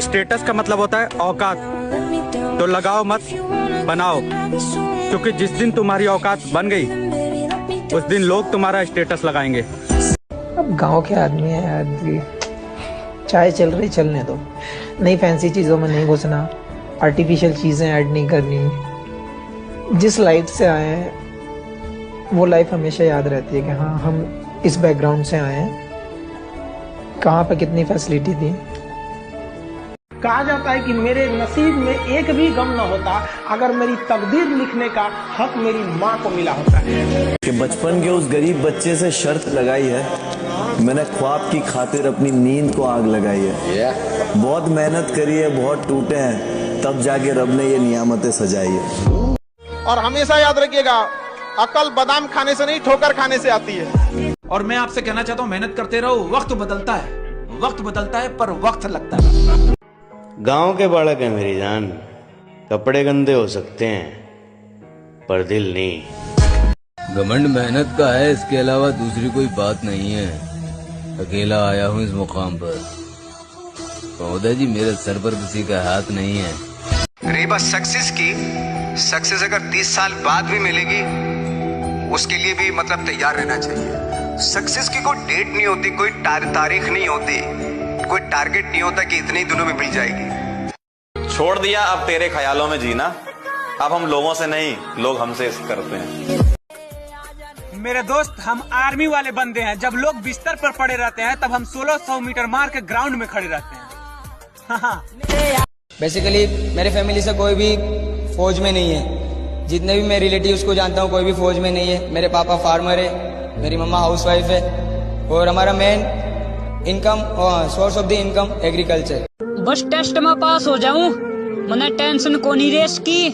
Status का मतलब होता है औकात, तो लगाओ मत बनाओ, क्योंकि जिस दिन तुम्हारी औकात बन गई उस दिन लोग तुम्हारा स्टेटस लगाएंगे। अब गांव के आदमी है यार, चाय चल रही चलने दो, नई फैंसी चीज़ों में नहीं घुसना, आर्टिफिशियल चीज़ें ऐड नहीं करनी। जिस लाइफ से आए हैं वो लाइफ हमेशा याद रहती है कि हाँ हम इस बैकग्राउंड से आए हैं, कहाँ पे कितनी फैसिलिटी थी। कहा जाता है कि मेरे नसीब में एक भी गम न होता अगर मेरी तकदीर लिखने का हक मेरी माँ को मिला होता है। कि बचपन के उस गरीब बच्चे से शर्त लगाई है, मैंने ख्वाब की खातिर अपनी नींद को आग लगाई है। बहुत मेहनत करी है, बहुत टूटे हैं, तब जाके रब ने ये नियामतें सजाई है। और हमेशा याद रखिएगा, अकल बादाम खाने से नहीं ठोकर खाने से आती है। और मैं आपसे कहना चाहता हूँ, मेहनत करते रहो। वक्त बदलता है पर वक्त लगता है। गांव के बालक है मेरी जान, कपड़े गंदे हो सकते हैं पर दिल नहीं। घमंड मेहनत का है, इसके अलावा दूसरी कोई बात नहीं है। अकेला आया हूँ इस मुकाम पर, महोदय जी मेरे सर पर किसी का हाथ नहीं है। रही बात सक्सेस की, सक्सेस अगर 30 साल बाद भी मिलेगी उसके लिए भी मतलब तैयार रहना चाहिए। सक्सेस की कोई डेट नहीं होती, कोई तारीख नहीं होती, कोई टारगेट नहीं होता कि इतने ही दिनों में मिल जाएगी। छोड़ दिया अब तेरे ख्यालों में जीना, अब हम लोगों से नहीं लोग हमसे करते हैं। मेरे दोस्त हम आर्मी वाले बंदे हैं, जब लोग बिस्तर पर पड़े रहते हैं तब हम 1600 मीटर मार के ग्राउंड में खड़े रहते हैं। बेसिकली मेरे फैमिली से कोई भी फौज में नहीं है, जितने भी मैं रिलेटिव्स को जानता हूँ कोई भी फौज में नहीं है। मेरे पापा फार्मर है, मेरी मम्मा हाउसवाइफ है, और हमारा main income source of the income agriculture. बस टेस्ट में पास हो जाऊं, मने टेंशन को नहीं रेस की,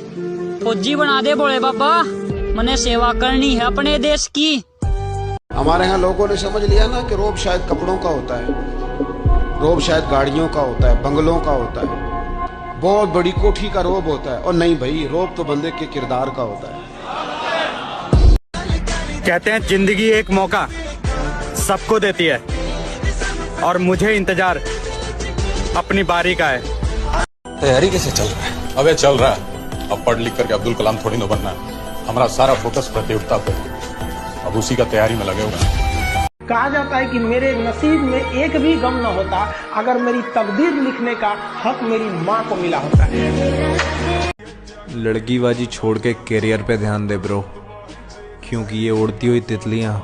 फौजी बना दे बोले बाबा, मने सेवा करनी है अपने देश की। हमारे यहाँ लोगों ने समझ लिया ना कि रोब शायद कपड़ों का होता है, रोब शायद गाड़ियों का होता है, बंगलों का होता है, बहुत बड़ी कोठी का रोब होता है। और नहीं भाई, रोब तो बंदे के किरदार का होता है। कहते हैं जिंदगी एक मौका सबको देती है, और मुझे इंतजार अपनी बारी का है। तैयारी कैसे चल रहा है? अबे चल रहा है, अब पढ़ लिख करके अब्दुल कलाम थोड़ी ना बनना है। हमारा सारा फोकस प्रतियोगिता पे, अब उसी का तैयारी में लगे हुए हैं। कहा जाता है कि मेरे नसीब में एक भी गम न होता अगर मेरी तकदीर लिखने का हक मेरी माँ को मिला होता है। लड़कीबाजी छोड़ के करियर पे ध्यान दे ब्रो, क्योंकि ये उड़ती हुई तितलियां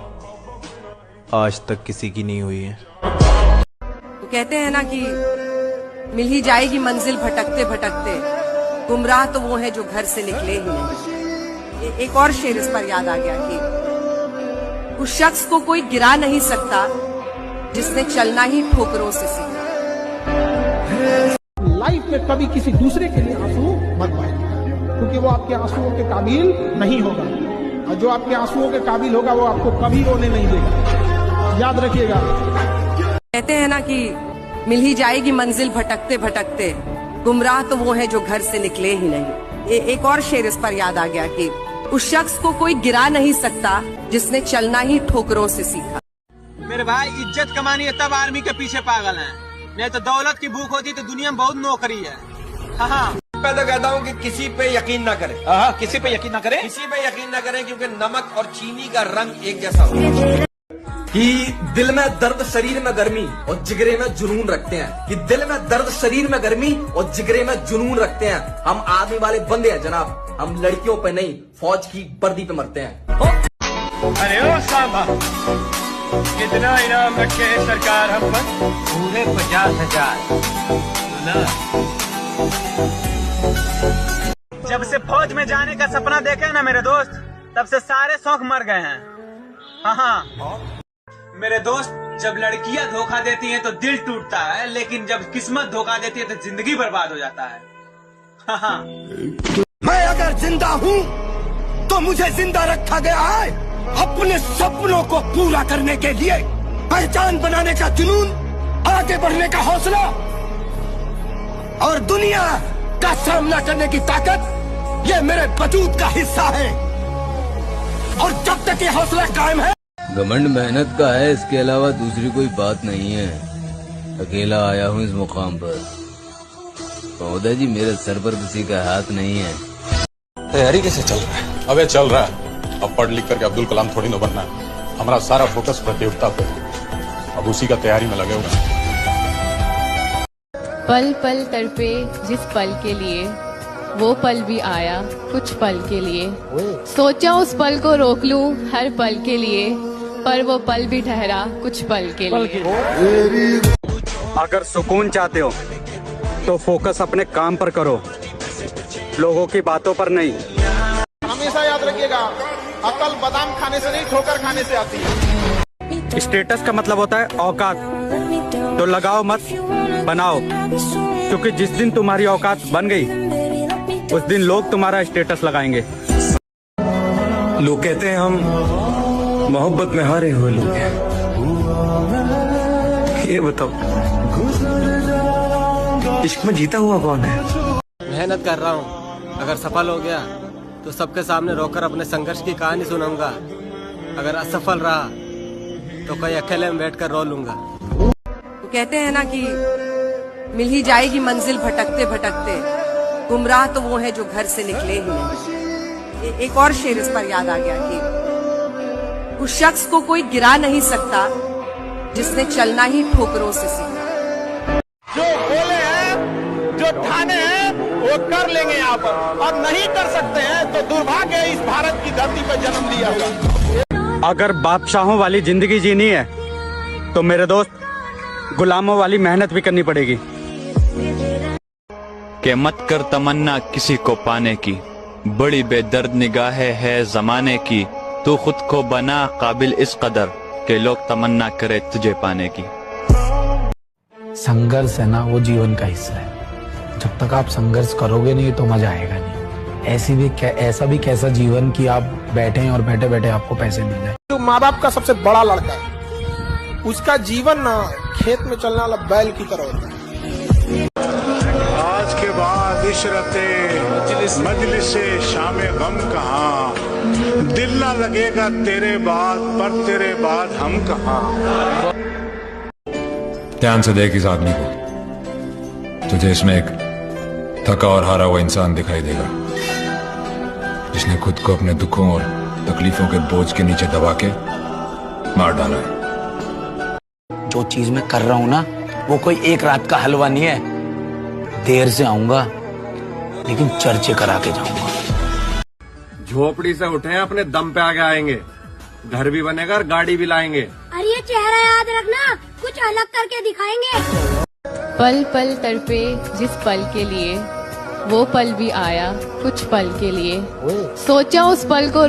आज तक किसी की नहीं हुई है। तो कहते हैं ना कि मिल ही जाएगी मंजिल भटकते भटकते, गुमराह तो वो है जो घर से निकले ही नहीं। एक और शेर इस पर याद आ गया कि उस शख्स को कोई गिरा नहीं सकता जिसने चलना ही ठोकरों से सीखा। लाइफ में कभी किसी दूसरे के लिए आंसू मत बहाइए, क्योंकि वो आपके आंसुओं के काबिल नहीं होगा, और जो आपके आंसुओं के काबिल होगा वो आपको कभी रोने नहीं देगा। याद रखिएगा। कहते हैं ना कि मिल ही जाएगी मंजिल भटकते भटकते, गुमराह तो वो है जो घर से निकले ही नहीं। एक और शेर इस पर याद आ गया कि उस शख्स को कोई गिरा नहीं सकता जिसने चलना ही ठोकरों से सीखा। मेरे भाई इज्जत कमानी है तब आर्मी के पीछे पागल हैं, नहीं तो दौलत की भूख होती तो दुनिया में बहुत नौकरी है। हाँ मैं तो कहता हूँ कि किसी पे यकीन ना करें। किसी पे यकीन ना करें, किसी पे यकीन ना करें, क्योंकि नमक और चीनी का रंग एक जैसा होता है। कि दिल में दर्द शरीर में गर्मी और जिगरे में जुनून रखते हैं, कि दिल में दर्द शरीर में गर्मी और जिगरे में जुनून रखते हैं। हम आर्मी वाले बंदे हैं जनाब, हम लड़कियों पे नहीं फौज की वर्दी पे मरते हैं। अरे ओ साहबा, कितना इनाम रखे सरकार हम पर? पूरे 50,000। जब से फौज में जाने का सपना देखे ना मेरे दोस्त, तब से सारे शौक मर गए हैं। हाँ मेरे दोस्त, जब लड़कियां धोखा देती हैं तो दिल टूटता है, लेकिन जब किस्मत धोखा देती है तो जिंदगी बर्बाद हो जाता है। हाँ मैं अगर जिंदा हूँ तो मुझे जिंदा रखा गया है अपने सपनों को पूरा करने के लिए, पहचान बनाने का जुनून, आगे बढ़ने का हौसला और दुनिया का सामना करने की ताकत, ये मेरे वजूद का हिस्सा है। और जब तक ये हौसला कायम है। घमंड मेहनत का है, इसके अलावा दूसरी कोई बात नहीं है। अकेला आया हूँ इस मुकाम पर, महोदय जी मेरे सर पर किसी का हाथ नहीं है। तैयारी कैसे चल रहा है? अबे चल रहा है। अब पढ़ लिख करके अब्दुल कलाम थोड़ी ना बनना है। हमारा सारा फोकस प्रतियोगिता पे, अब उसी का तैयारी में लगे हुए हैं। पल पल तड़पे जिस पल के लिए, वो पल भी आया कुछ पल के लिए। सोचा उस पल को रोक लूं हर पल के लिए, पर वो पल भी ठहरा कुछ पल के लिए। अगर सुकून चाहते हो तो फोकस अपने काम पर करो, लोगों की बातों पर नहीं। हमेशा याद रखिएगा, अकल बादाम खाने से नहीं ठोकर खाने से आती है। स्टेटस का मतलब होता है औकात, तो लगाओ मत बनाओ, क्योंकि जिस दिन तुम्हारी औकात बन गई उस दिन लोग तुम्हारा स्टेटस लगाएंगे। लोग कहते हैं हम मोहब्बत में हारे हुए लोग हैं। ये बताओ, इश्क में जीता हुआ कौन है? मेहनत कर रहा हूँ, अगर सफल हो गया तो सबके सामने रोकर अपने संघर्ष की कहानी सुनाऊंगा। अगर असफल रहा तो कहीं अकेले में बैठकर रो लूंगा। तो कहते हैं ना कि मिल ही जाएगी मंजिल भटकते भटकते, गुमराह तो वो है जो घर से निकले ही नहीं। एक और शेर इस पर याद आ गया कि उस शख्स को कोई गिरा नहीं सकता जिसने चलना ही ठोकरों से सीखा। जो बोले हैं, जो ठाने हैं, वो कर लेंगे यहाँ पर, और नहीं कर सकते हैं तो दुर्भाग्य है इस भारत की धरती पर जन्म लिया हुआ। अगर बादशाहों वाली जिंदगी जीनी है तो मेरे दोस्त गुलामों वाली मेहनत भी करनी पड़ेगी। के मत कर तमन्ना किसी को पाने की, बड़ी बेदर्द निगाहें है जमाने की। तू खुद को बना काबिल इस कदर के लोग तमन्ना करे तुझे पाने की। संघर्ष है ना, वो जीवन का हिस्सा है। जब तक आप संघर्ष करोगे नहीं तो मजा आएगा नहीं। ऐसा भी कैसा जीवन कि आप बैठे हैं और बैठे बैठे आपको पैसे मिल जाए। जो माँ बाप का सबसे बड़ा लड़का है, उसका जीवन ना खेत में चलने वाला बैल की तरह होता है। आज के बाद इशरते मजलिस से शामे गम कहाँ, दिल ना लगेगा तेरे बाद, पर तेरे बाद हम कहाँ। ध्यान से देख इस आदमी को, तुझे इसमें एक थका और हारा हुआ इंसान दिखाई देगा, जिसने खुद को अपने दुखों और तकलीफों के बोझ के नीचे दबा के मार डाला है। जो चीज मैं कर रहा हूं ना, वो कोई एक रात का हलवा नहीं है। देर से आऊंगा लेकिन चर्चे करा के जाऊंगा। झोपड़ी से उठे अपने दम पे आगे आएंगे, घर भी बनेगा और गाड़ी भी लाएंगे। अरे ये चेहरा याद रखना, कुछ अलग करके दिखाएंगे। पल पल तड़पे जिस पल के लिए, वो पल भी आया कुछ पल के लिए। सोचा उस पल को